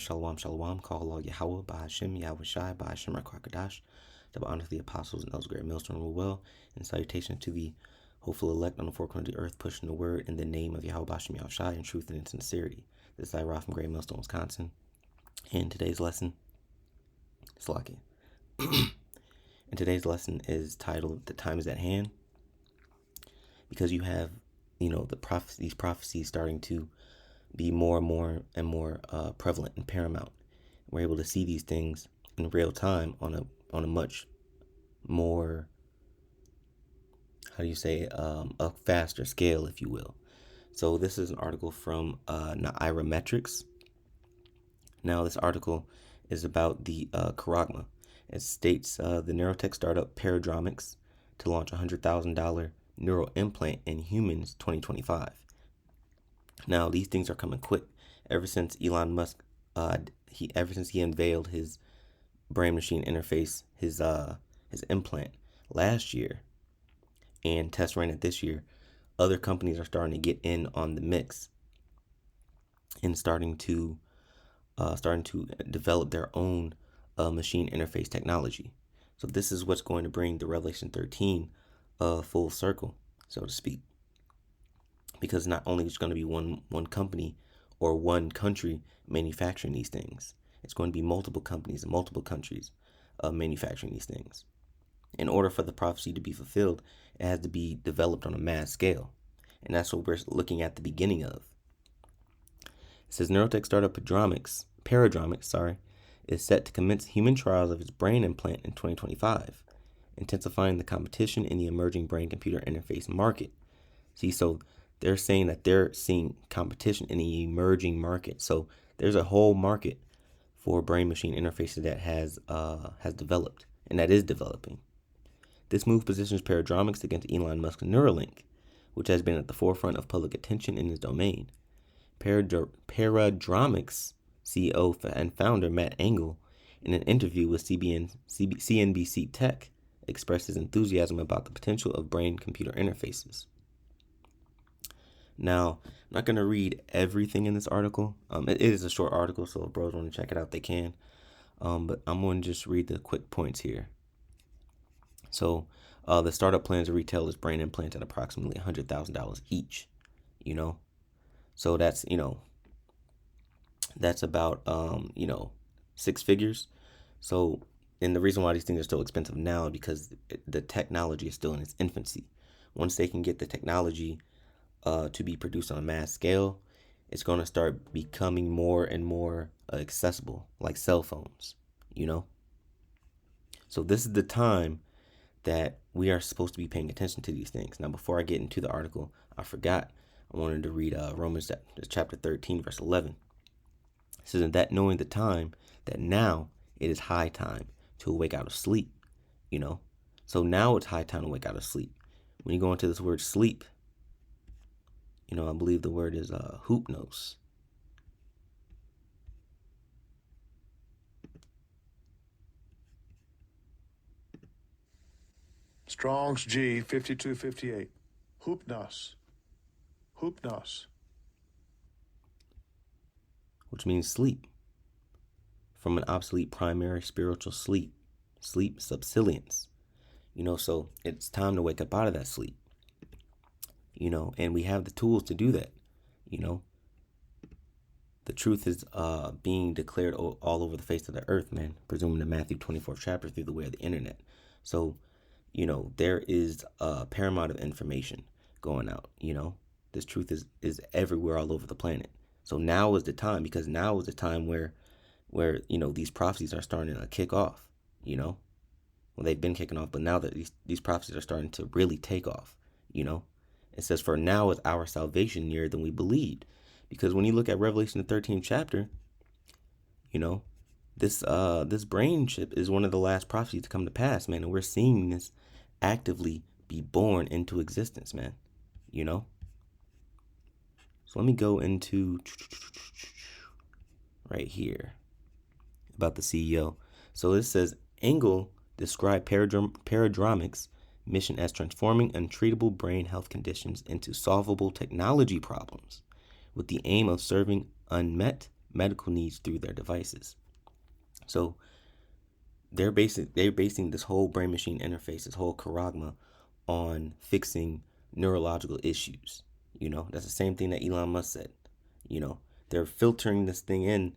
Shalom, shalom, call Allah Yahweh, Bahashim, Yahweh Shai, Bahashim Rakrakadash. Double honor to the apostles and those great millstone rule well, and salutations to the hopeful elect on the four corners of the earth, pushing the word in the name of Yahweh Bahashim Yahweh Shai in truth and in sincerity. This is Ira from Great Millstone, Wisconsin. And today's lesson, Slaki. And today's lesson is titled "The Time Is at Hand," because you have, these prophecies starting to be more and more prevalent and paramount. We're able to see these things in real time on a much more, a faster scale, if you will. So this is an article from Nairametrics. Now this article is about the charagma. It states the neurotech startup Paradromics to launch $100,000 neural implant in humans 2025. Now these things are coming quick. Ever since Elon Musk, ever since he unveiled his brain machine interface, his implant last year, and test ran it this year, other companies are starting to get in on the mix and starting to develop their own machine interface technology. So this is what's going to bring the Revelation 13 full circle, so to speak. Because not only is it going to be one company or one country manufacturing these things, it's going to be multiple companies in multiple countries manufacturing these things. In order for the prophecy to be fulfilled, it has to be developed on a mass scale. And that's what we're looking at the beginning of. It says neurotech startup Paradromics, is set to commence human trials of its brain implant in 2025, intensifying the competition in the emerging brain-computer interface market. See, so they're saying that they're seeing competition in the emerging market. So there's a whole market for brain-machine interfaces that has developed and that is developing. This move positions Paradromics against Elon Musk's Neuralink, which has been at the forefront of public attention in this domain. Paradromics CEO and founder Matt Engel, in an interview with CNBC Tech, expressed his enthusiasm about the potential of brain-computer interfaces. Now, I'm not going to read everything in this article. It is a short article, so if bros want to check it out, they can. But I'm going to just read the quick points here. So, the startup plans to retail this brain implants at approximately $100,000 each. So that's that's about six figures. So, and the reason why these things are still expensive now is because the technology is still in its infancy. Once they can get the technology to be produced on a mass scale, it's going to start becoming more and more accessible, like cell phones. So this is the time that we are supposed to be paying attention to these things. Now, before I get into the article, I wanted to read Romans chapter 13, verse 11. It says, that knowing the time, that now it is high time to awake out of sleep. So now it's high time to wake out of sleep. When you go into this word sleep, I believe the word is hypnos. Strong's G 5258. Hypnos. Which means sleep. From an obsolete primary spiritual sleep subsilience. So it's time to wake up out of that sleep. And we have the tools to do that. The truth is being declared all over the face of the earth, man, presuming the Matthew 24th chapter through the way of the internet. So, there is a paramount of information going out. This truth is everywhere all over the planet. So now is the time, because now is the time where these prophecies are starting to kick off. Well, they've been kicking off, but now that these prophecies are starting to really take off. It says, for now is our salvation nearer than we believed. Because when you look at Revelation the 13th chapter, this brain chip is one of the last prophecies to come to pass, man. And we're seeing this actively be born into existence, man. So let me go into right here about the CEO. So it says, Engel described Paradromics' mission as transforming untreatable brain health conditions into solvable technology problems with the aim of serving unmet medical needs through their devices. So they're basing this whole brain machine interface, this whole charagma, on fixing neurological issues. That's the same thing that Elon Musk said. They're filtering this thing in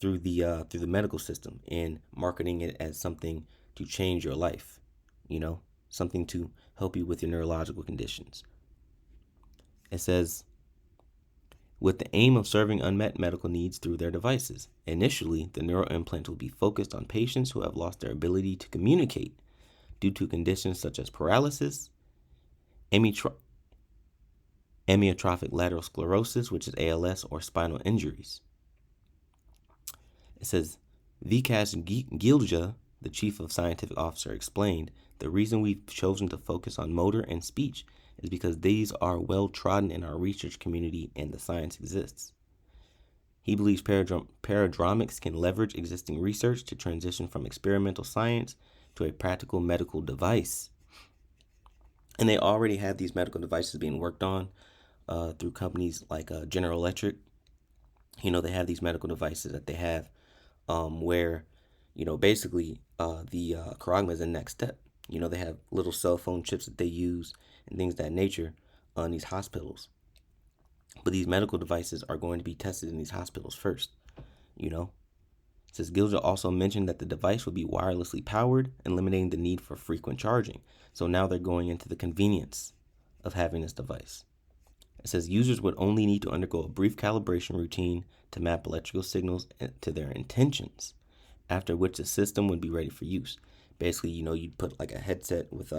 through the medical system and marketing it as something to change your life. Something to help you with your neurological conditions. It says, with the aim of serving unmet medical needs through their devices. Initially, the neural implants will be focused on patients who have lost their ability to communicate due to conditions such as paralysis, amyotrophic lateral sclerosis, which is ALS, or spinal injuries. It says, Vikas Gilja, the chief of scientific officer, explained, the reason we've chosen to focus on motor and speech is because these are well trodden in our research community and the science exists. He believes paradromics can leverage existing research to transition from experimental science to a practical medical device. And they already have these medical devices being worked on through companies like General Electric. They have these medical devices that they have where, basically the charagma is the next step. They have little cell phone chips that they use and things of that nature in these hospitals. But these medical devices are going to be tested in these hospitals first. It says Gilja also mentioned that the device will be wirelessly powered, eliminating the need for frequent charging. So now they're going into the convenience of having this device. It says users would only need to undergo a brief calibration routine to map electrical signals to their intentions, after which the system would be ready for use. Basically, you'd put like a headset with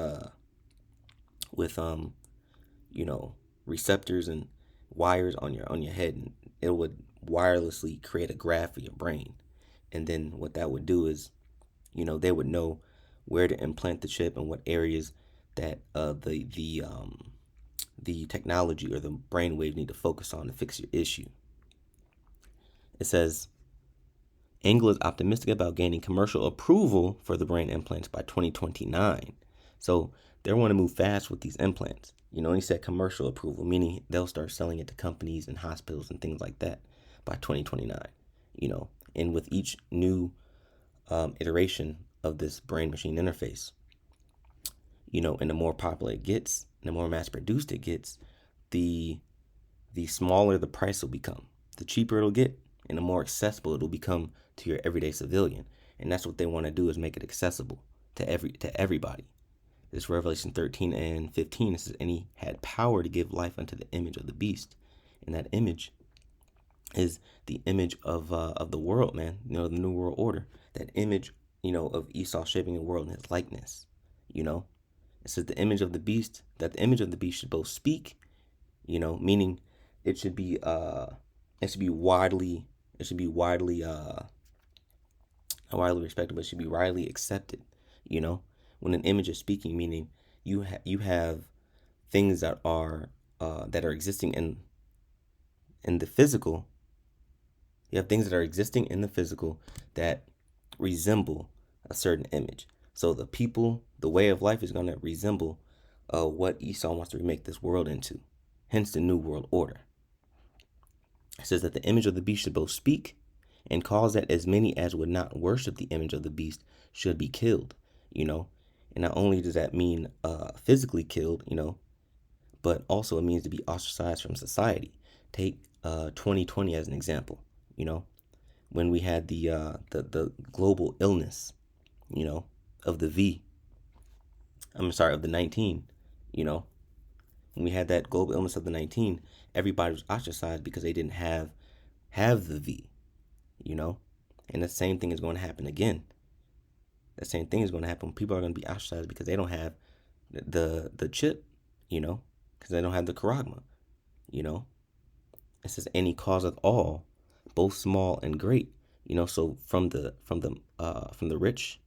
receptors and wires on your head, and it would wirelessly create a graph for your brain. And then what that would do is, they would know where to implant the chip and what areas that the technology or the brainwave need to focus on to fix your issue. It says, Engel is optimistic about gaining commercial approval for the brain implants by 2029. So they want to move fast with these implants. He said commercial approval, meaning they'll start selling it to companies and hospitals and things like that by 2029. And with each new iteration of this brain machine interface, and the more popular it gets, and the more mass produced it gets, the smaller the price will become. The cheaper it'll get, and the more accessible it'll become to your everyday civilian. And that's what they want to do, is make it accessible to everybody. This Revelation 13 and 15, it says, and he had power to give life unto the image of the beast. And that image is the image of the world, man. The new world order. That image, of Esau shaping the world in his likeness. It says the image of the beast, that the image of the beast should both speak, meaning it should be widely respected, but it should be widely accepted. When an image is speaking, meaning you have things that are existing in the physical. You have things that are existing in the physical that resemble a certain image. So the way of life is going to resemble what Esau wants to remake this world into. Hence the New World Order. It says that the image of the beast should both speak and cause that as many as would not worship the image of the beast should be killed. And not only does that mean physically killed, but also it means to be ostracized from society. Take 2020 as an example. When we had the global illness, of the of the 19, when we had that global illness of the 19, everybody was ostracized because they didn't have the V, and the same thing is going to happen again. The same thing is going to happen. People are going to be ostracized because they don't have the chip, because they don't have the charagma, It says, and he causeth all, both small and great, so from the rich,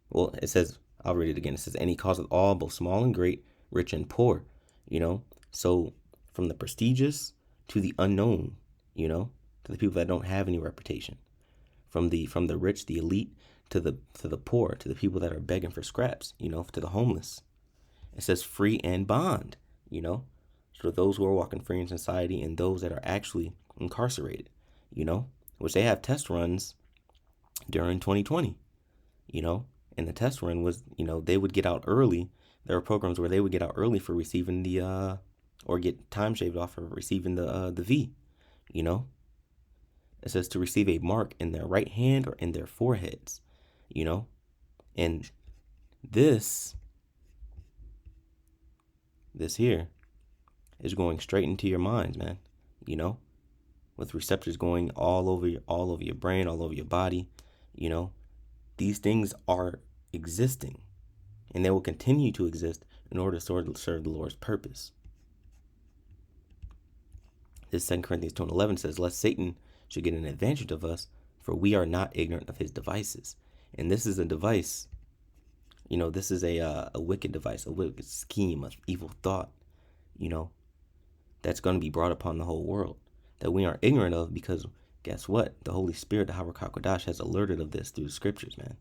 well, it says, I'll read it again. It says, and he causeth all, both small and great, rich and poor, so from the prestigious to the unknown, to the people that don't have any reputation, from the rich, the elite, to the poor, to the people that are begging for scraps, to the homeless. It says free and bond, so those who are walking free in society and those that are actually incarcerated, which they have test runs during 2020, and the test run was, they would get out early. There were programs where they would get out early for receiving or get time shaved off for receiving the V, you know. It says to receive a mark in their right hand or in their foreheads, and this here is going straight into your minds, man, with receptors going all over your brain, all over your body, these things are existing, and they will continue to exist in order to serve the Lord's purpose. This 2 Corinthians 2:11 says, lest Satan should get an advantage of us, for we are not ignorant of his devices. And this is a device, this is a wicked device, a wicked scheme, of evil thought, that's going to be brought upon the whole world, that we aren't ignorant of, because guess what? The Holy Spirit, the Harakah Kodash, has alerted of this through the scriptures, man.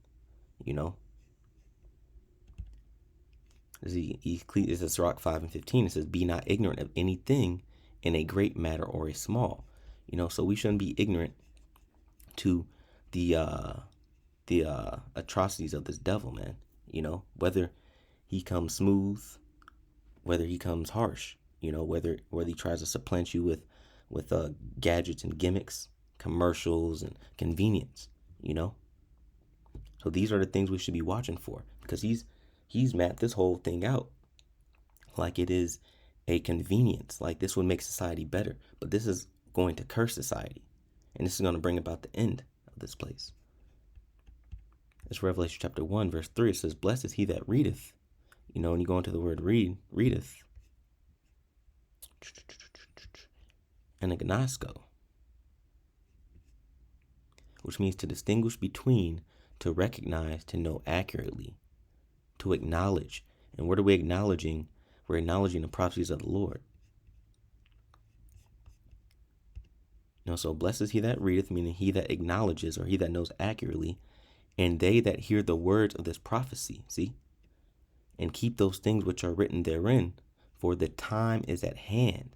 This is Sirach 5:15. It says, be not ignorant of anything in a great matter or a small. So we shouldn't be ignorant to the atrocities of this devil, man. Whether he comes smooth, whether he comes harsh, whether he tries to supplant you with gadgets and gimmicks, commercials and convenience, So these are the things we should be watching for, because he's mapped this whole thing out like it is a convenience, like this would make society better, but this is going to curse society, and this is going to bring about the end of this place. It's Revelation chapter 1, verse 3. It says, blessed is he that readeth. When you go into the word readeth, and a gnosko, which means to distinguish between, to recognize, to know accurately, to acknowledge. And what are we acknowledging? We're acknowledging the prophecies of the Lord. So blessed is he that readeth, meaning he that acknowledges, or he that knows accurately, and they that hear the words of this prophecy, see, and keep those things which are written therein, for the time is at hand,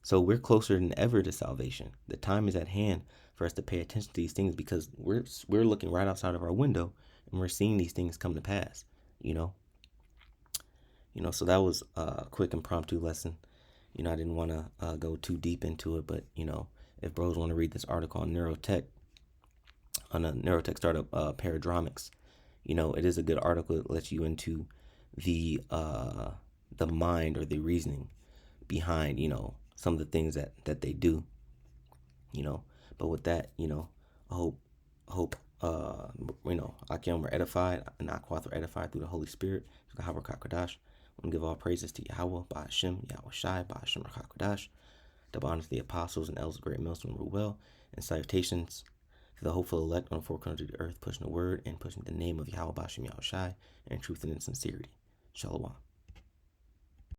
So we're closer than ever to salvation. The time is at hand for us to pay attention to these things, because we're looking right outside of our window and we're seeing these things come to pass, So that was a quick impromptu lesson. I didn't want to go too deep into it, but, if bros want to read this article on neurotech startup, Paradromics, it is a good article. It lets you into the mind, or the reasoning behind, some of the things that they do, But with that, I hope Akim were edified, and Aquath were edified through the Holy Spirit, through the Harakah Kodash. I want to give all praises to Yahweh, Ba'ashem, Yahweh Shai, Ba'ashem Harakah Kodash. Double honors to the apostles and elders of Great Millstone rule well, and salutations to the hopeful elect on the four corners of the earth, pushing the word and pushing the name of Yahweh, Ba'ashem, Yahweh Shai, and truth and in sincerity. Shalom.